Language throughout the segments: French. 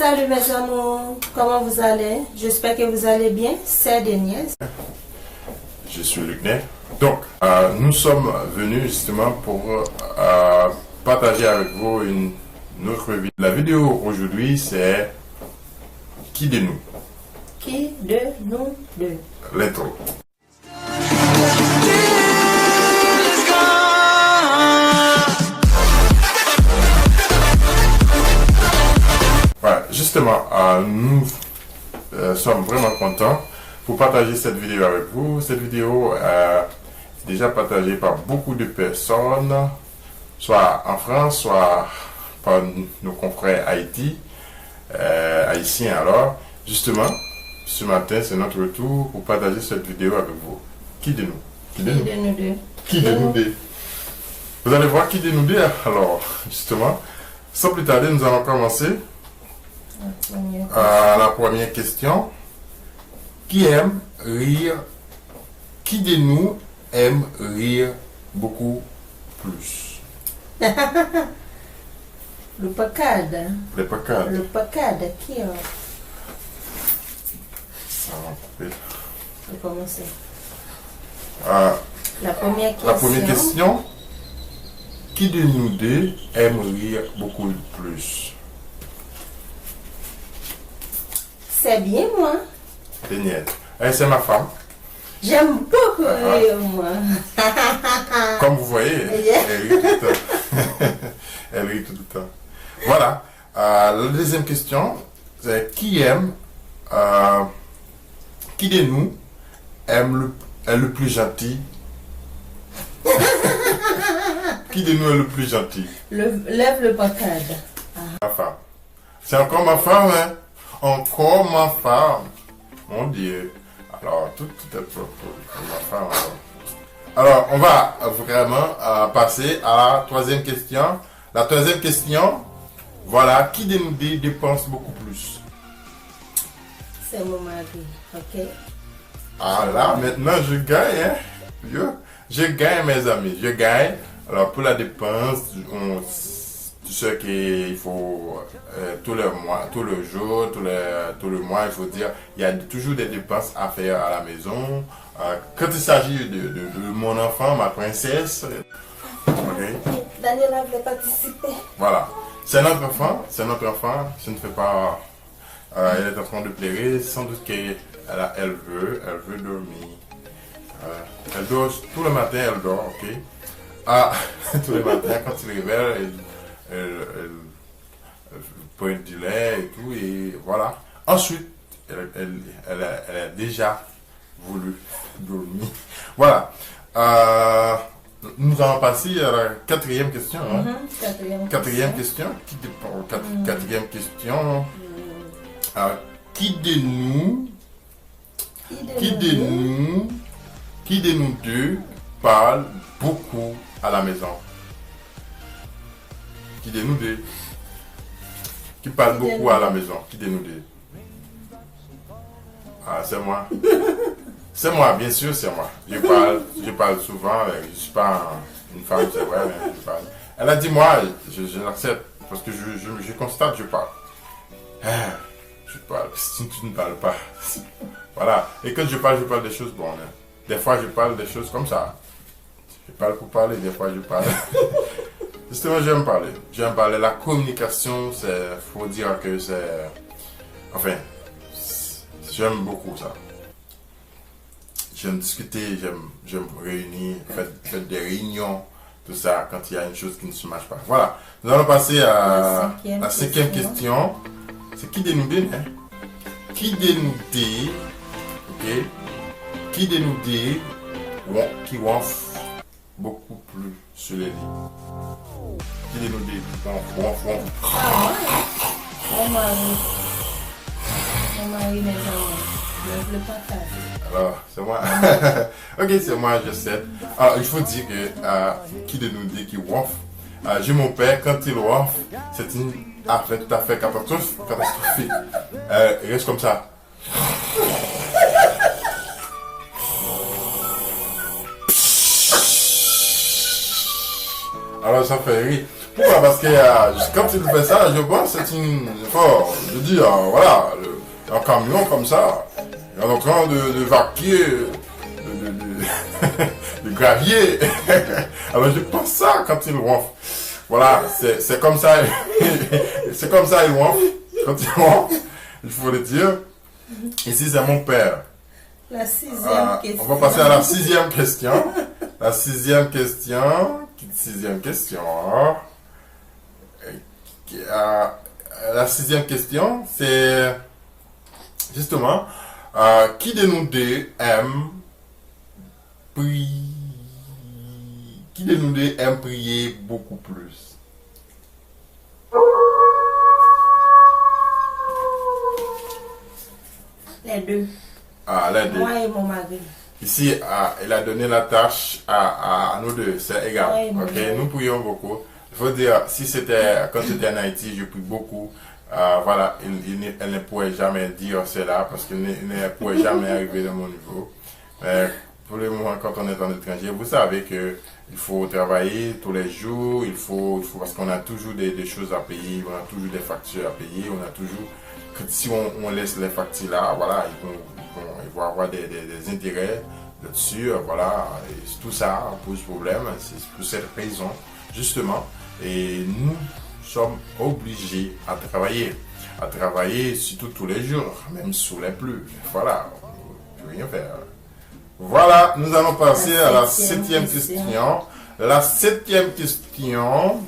Salut mes amours, comment vous allez? J'espère que vous allez bien, c'est Denise. Je suis Luc Ney. Donc, nous sommes venus justement pour partager avec vous une autre vidéo. La vidéo aujourd'hui, c'est Qui de nous? Qui de nous deux? L'intro. Voilà, justement, nous sommes vraiment contents pour partager cette vidéo avec vous. Cette vidéo est déjà partagée par beaucoup de personnes, soit en France, soit par nos confrères haïtiens. Alors, justement, ce matin, c'est notre retour pour partager cette vidéo avec vous. Qui de nous? Qui de nous deux? Qui de nous deux? Vous allez voir qui de nous deux. Alors, justement, sans plus tarder, nous allons commencer. La première question. Qui aime rire? Qui de nous aime rire beaucoup plus? Le pacade. Les pacades. Le pacade, qui a? Ça va couper. Je vais commencer. La La première question. Qui de nous deux aime rire beaucoup plus? C'est bien moi. Daniel. C'est ma femme. J'aime beaucoup rire moi. Comme vous voyez, elle rit tout le temps. Elle rit tout le temps. Voilà. La deuxième question, c'est qui de nous est le plus gentil? Qui de nous est le plus gentil? Lève le pacade. Ma femme. C'est encore ma femme, hein? Encore ma femme. Mon Dieu. Alors, tout est propre pour ma femme. Alors, on va vraiment passer à la troisième question. La troisième question, voilà, qui de nous deux dépense beaucoup plus? C'est mon mari, ok? Ah là, maintenant je gagne, hein? Je gagne, mes amis, je gagne. Alors, pour la dépense, tu sais qu'il faut tout le mois, tout le jour, tout le mois, il faut dire, il y a toujours des dépenses à faire à la maison. Quand il s'agit de mon enfant, ma princesse, okay? Daniela veut participer. Voilà, c'est notre enfant, je ne fais pas, elle est en train de pleurer, sans doute qu'elle veut dormir. Elle dort, tout le matin elle dort, ok? Tous les matins quand il réveille, elle prend du lait et tout, et voilà. Ensuite, elle a déjà voulu dormir. Voilà. Nous allons passer à la quatrième question. Hein? Quatrième question. Quatrième question. Qui de nous deux parle beaucoup à la maison? Qui de nous deux? Qui parle beaucoup à la maison? Qui de nous deux? C'est moi. C'est moi, bien sûr, c'est moi. Je parle souvent, je ne suis pas une femme, c'est vrai, mais je parle. Elle a dit moi, je l'accepte, parce que je constate, je parle. Je parle, si tu ne parles pas. Voilà. Et quand je parle des choses bonnes. Hein. Des fois, je parle des choses comme ça. Je parle pour parler, des fois, je parle. Justement, j'aime parler. J'aime parler. La communication, faut dire que c'est... Enfin, j'aime beaucoup ça. J'aime discuter, j'aime réunir, faire des réunions, tout ça, quand il y a une chose qui ne se marche pas. Voilà. Nous allons passer à la cinquième question. C'est qui de nous deux, hein? Qui de nous deux, ok? Qui de nous deux qui ronfle beaucoup plus sur les lits? Qui de nous deux ronfle? Mon mari, mes amis. Le pacade. Alors, c'est moi. Ok, c'est moi, je sais. Alors, il faut dire que qui de nous deux qui ronfle? J'ai mon père, quand il ronfle, c'est une affaire tout à fait catastrophique. Il reste comme ça. Alors ça fait rire. Pourquoi? Parce que quand il fait ça, je pense que c'est une... je dis, voilà, un camion comme ça, il est en train de vaquer, de gravier. Alors je pense ça quand il ronfle. Voilà, c'est comme ça, c'est comme ça il ronfle. Quand il ronfle, il faut le dire. Ici c'est mon père. La 6e question. On va passer à la 6e question. La 6e question. La 6e question, c'est justement qui de nous deux aime prier, qui de nous deux aime prier beaucoup plus? Les deux. Les deux. Moi et mon mari. Ici, il a donné la tâche à nous deux, c'est égal. Oui, Ok, nous prions beaucoup. Il faut dire, si c'était quand j'étais en Haïti, je prie beaucoup. Voilà, elle ne pourrait jamais dire cela parce qu'elle ne pourrait jamais arriver à mon niveau. Mais pour le moment, quand on est en étranger, vous savez que il faut travailler tous les jours, il faut parce qu'on a toujours des choses à payer, on a toujours des factures à payer, on a toujours, si on laisse les factures là, voilà, ils vont avoir des intérêts là-dessus, voilà, et tout ça pose problème, c'est pour cette raison, justement, et nous sommes obligés à travailler surtout tous les jours, même sous les pluies, voilà, on ne peut rien faire. Voilà, nous allons passer à la 7e question. La 7e question,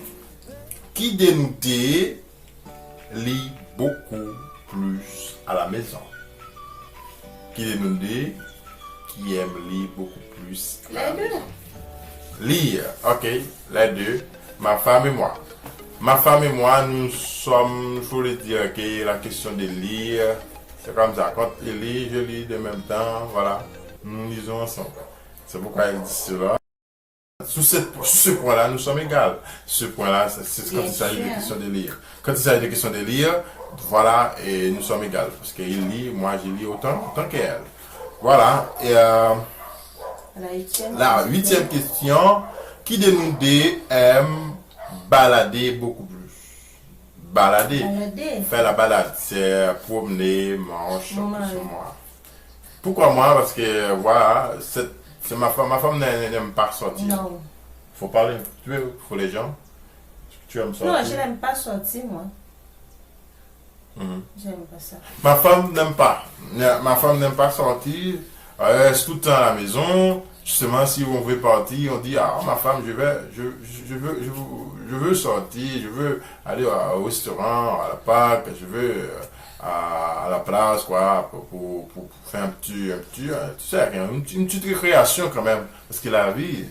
qui de nous deux lit beaucoup plus à la maison? Qui de nous deux qui aime lire beaucoup plus à la maison? Lire, ok, les deux, ma femme et moi. Ma femme et moi, nous sommes, il faut le dire, que la question de lire, c'est comme ça. Quand il lit, je lis de même temps, voilà. Nous lisons ensemble. C'est pourquoi il dit cela. Sur ce point-là, nous sommes égaux. Ce point-là, c'est quand il s'agit de questions de lire. Quand il s'agit de questions de lire, voilà, et nous sommes égaux. Parce qu'il lit, moi je lis autant qu'elle. Voilà. Et la 8e question, qui de nous deux aime balader beaucoup plus? Balader. Faire la balade, c'est promener, manger, moi. Pourquoi moi? Parce que voilà, c'est ma femme. Ma femme n'aime pas sortir. Non. Faut parler. Tu veux, faut les gens. Tu aimes sortir? Non, je n'aime pas sortir, moi. J'aime pas ça. Ma femme n'aime pas. Ma femme n'aime pas sortir. Elle reste tout le temps à la maison. Justement, si on veut partir, on dit ma femme, je veux sortir, je veux aller au restaurant, à la parc, je veux à la place, quoi, pour faire un petit, tu sais, une petite récréation quand même. Parce que la vie,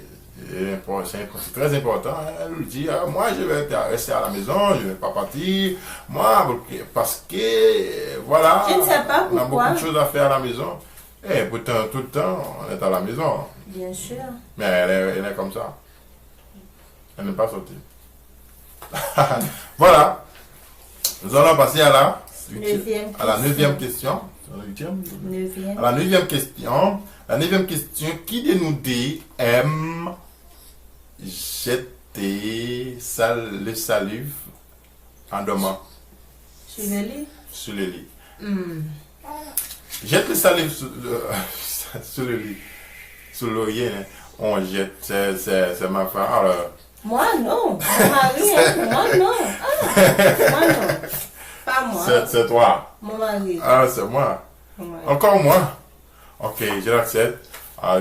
c'est très important. Elle lui dit, moi je vais rester à la maison, je ne vais pas partir. Moi, parce que, voilà, je ne sais pas on a pourquoi. beaucoup de choses à faire à la maison. Et pourtant, tout le temps, on est à la maison. Bien sûr. Mais elle est comme ça. Elle n'aime pas sortir. Voilà. Nous allons passer à la 9e question. À la 9e question. La 9e question. Qui de nous deux aime jeter le salive en dormant? Sur le lit? Sur le lit. Jette le salive sur le lit. Sur l'oreiller, hein. On jette. C'est ma femme. Alors, moi non. Mon mari, moi non. Moi non. Pas moi. C'est toi. Mon mari. C'est moi. Mon mari. Encore moi. Ok, je l'accepte.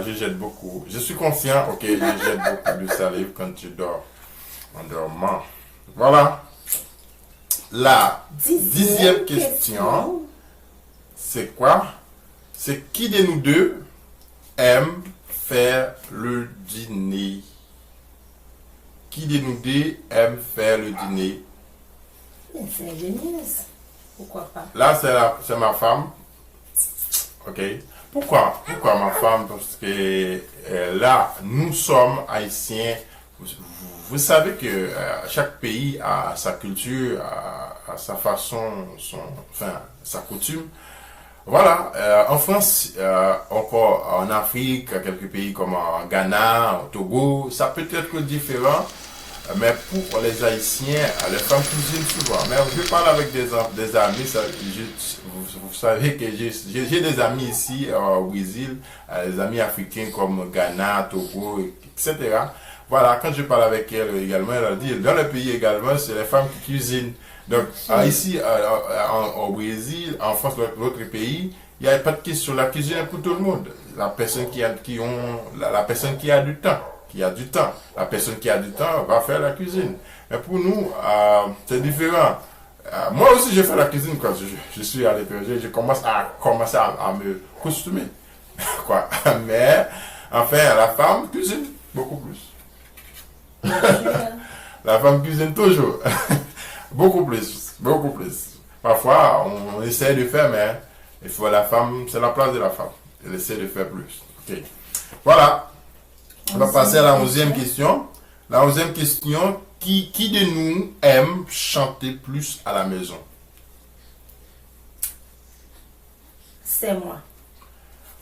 Je jette beaucoup. Je suis conscient, ok, je jette beaucoup de salive quand tu dors. En dormant. Voilà. La 10e question. C'est quoi? C'est qui de nous deux aime faire le dîner? Qui de nous deux aime faire le dîner? C'est ingénieux. Pourquoi pas? Là, c'est ma femme. Ok. Pourquoi ma femme? Parce que là, nous sommes haïtiens. Vous savez que chaque pays a sa culture, a sa façon, sa coutume. Voilà, en France, encore en Afrique, quelques pays comme en Ghana, au Togo, ça peut être différent. Mais pour les Haïtiens, les femmes cuisinent souvent. Mais je parle avec des amis, vous savez que j'ai des amis ici au Brésil, des amis africains comme Ghana, Togo, etc. Voilà, quand je parle avec elle également, elle a dit, dans le pays également, c'est les femmes qui cuisinent. Donc, ici, au Brésil, en France, l'autre pays, il n'y a pas de question. La cuisine est pour tout le monde. La personne la personne qui a du temps. La personne qui a du temps va faire la cuisine. Mais pour nous, c'est différent. Moi aussi, je fais la cuisine quand je suis à l'étranger. Je commence à me costumer. Quoi. Mais, enfin, la femme cuisine beaucoup plus. La femme cuisine toujours. Beaucoup plus. Parfois, on essaie de faire, mais il faut la femme, c'est la place de la femme. Elle essaie de faire plus. Ok. Voilà. On va passer à la 11e question. La 11e question, qui de nous aime chanter plus à la maison? C'est moi.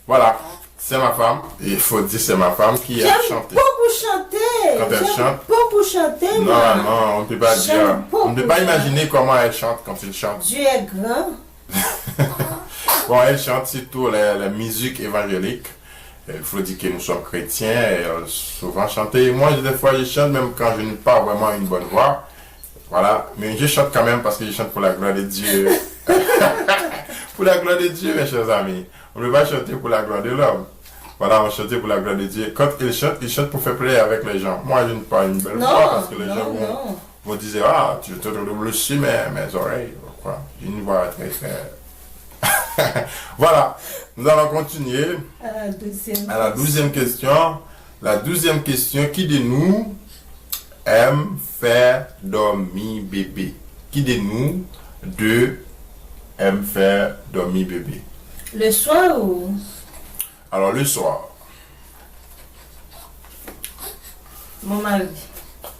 Voilà, c'est ma femme. Et il faut dire c'est ma femme qui aime chanter. J'aime beaucoup chanter. Quand elle chante. Beaucoup chanter, moi. Non, on ne peut pas dire. On ne peut pas imaginer comment elle chante quand elle chante. Dieu est grand. Bon, elle chante surtout la musique évangélique. Il faut dire que nous sommes chrétiens et souvent chanter. Moi, des fois, je chante même quand je n'ai pas vraiment une bonne voix. Voilà. Mais je chante quand même parce que je chante pour la gloire de Dieu. Pour la gloire de Dieu, mes chers amis. On ne peut pas chanter pour la gloire de l'homme. Voilà, on chante pour la gloire de Dieu. Quand il chante pour faire plaisir avec les gens. Moi, je n'ai pas une belle voix parce que les gens vont dire, ah, tu te doubles sur mes oreilles. Quoi. J'ai une voix très, très... Voilà, nous allons continuer à la 12e question. La 12e question, qui de nous aime faire dormir bébé? Qui de nous deux aime faire dormir bébé? Le soir ou? Alors le soir. Mon mari.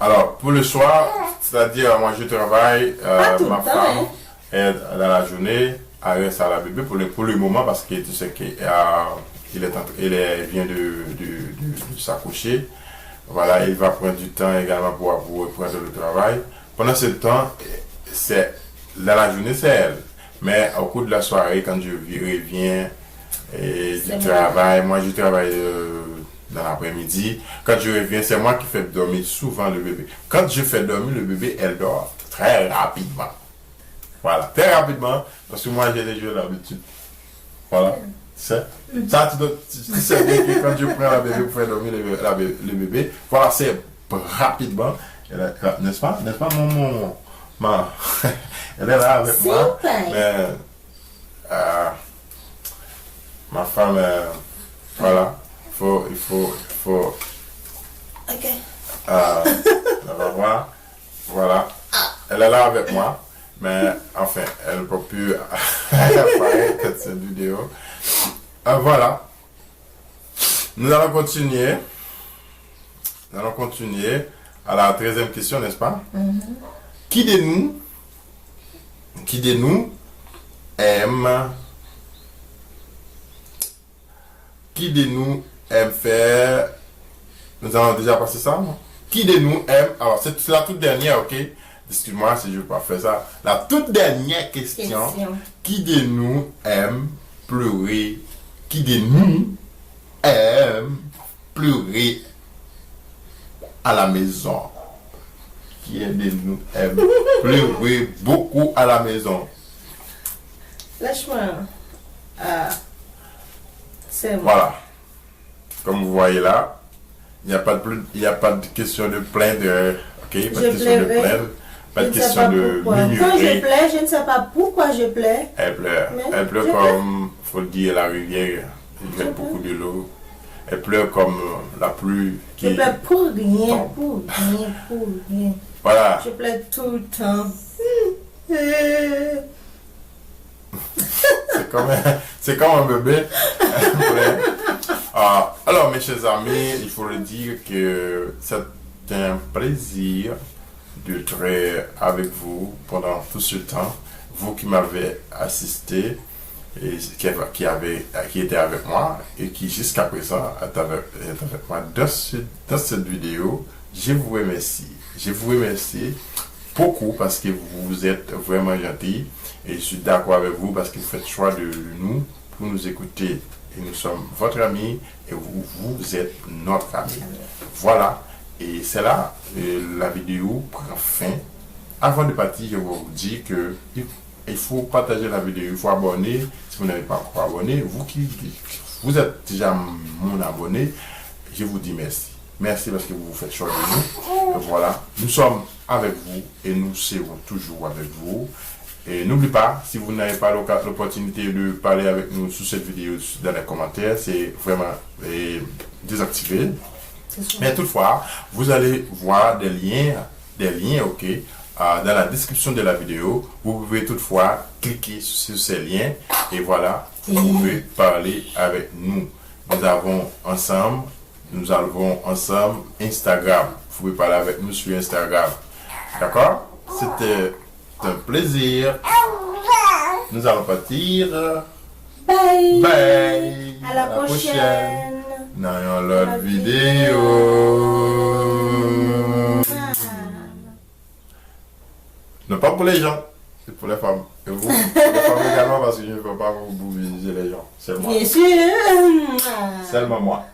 Alors pour le soir, c'est-à-dire moi je travaille, ma femme est dans la journée. Reste à la bébé pour le moment parce que tu sais qu'il vient de s'accoucher. Voilà, il va prendre du temps également pour reprendre le travail. Pendant ce temps, dans la journée, c'est elle. Mais au cours de la soirée, quand je reviens du travail, moi je travaille dans l'après-midi. Quand je reviens, c'est moi qui fais dormir souvent le bébé. Quand je fais dormir le bébé, elle dort très rapidement. Voilà, très rapidement, parce que moi j'ai déjà l'habitude. Voilà, ça tu sais bien que quand je prends la bébé pour faire dormir le bébé, voilà, c'est rapidement, n'est-ce pas elle est là avec moi, mais ma femme, voilà, il faut, ok, on va voir, voilà, elle est là avec moi. Mais enfin, elle ne peut plus apparaître cette vidéo. Voilà. Nous allons continuer. À la 13e question, n'est-ce pas? Qui de nous aime faire... Nous allons déjà passer ça, non? Qui de nous aime... Alors, c'est la toute dernière, ok? Excuse-moi si je ne veux pas faire ça. La toute dernière question. Qui de nous aime pleurer? Qui de nous aime pleurer à la maison? Qui de nous aime pleurer beaucoup à la maison? Lâche-moi. C'est moi. Voilà. Comme vous voyez là, il n'y a pas de question de plaindre. Ok? Pas de question de plaindre. Pas de question de murmurer. Quand je pleure, je ne sais pas pourquoi je pleure. Elle pleure. Elle pleure comme, faut le dire, la rivière. Il y a beaucoup de l'eau. Elle pleure comme la pluie qui... Je pleure pour rien. Voilà. Je pleure tout le temps. C'est comme un bébé. Alors, mes chers amis, il faut le dire que c'est un plaisir d'être avec vous pendant tout ce temps, vous qui m'avez assisté et qui était avec moi et qui jusqu'à présent est avec moi dans cette vidéo. Je vous remercie. je vous remercie beaucoup parce que vous êtes vraiment gentils. Et je suis d'accord avec vous parce que vous faites choix de nous pour nous écouter. Et nous sommes votre ami et vous êtes notre ami. Voilà. Et c'est là la vidéo prend fin. Avant de partir, je vous dis que il faut partager la vidéo, il faut abonner. Si vous n'avez pas encore abonné, vous êtes déjà mon abonné, je vous dis merci. Merci parce que vous faites choix de nous. Et voilà, nous sommes avec vous et nous serons toujours avec vous. Et n'oubliez pas, si vous n'avez pas l'opportunité de parler avec nous sous cette vidéo dans les commentaires, c'est vraiment désactivé. Mais toutefois, vous allez voir des liens, ok, dans la description de la vidéo. Vous pouvez toutefois cliquer sur ces liens et voilà, vous pouvez parler avec nous. Nous avons ensemble Instagram. Vous pouvez parler avec nous sur Instagram. D'accord? C'était un plaisir. Nous allons partir. Bye. Bye. À la prochaine. Dans l'autre vidéo. Non, pas pour les gens, c'est pour les femmes. Et vous, les femmes également, parce que je ne peux pas vous bouger les gens. Seulement. Bien sûr. Seulement moi.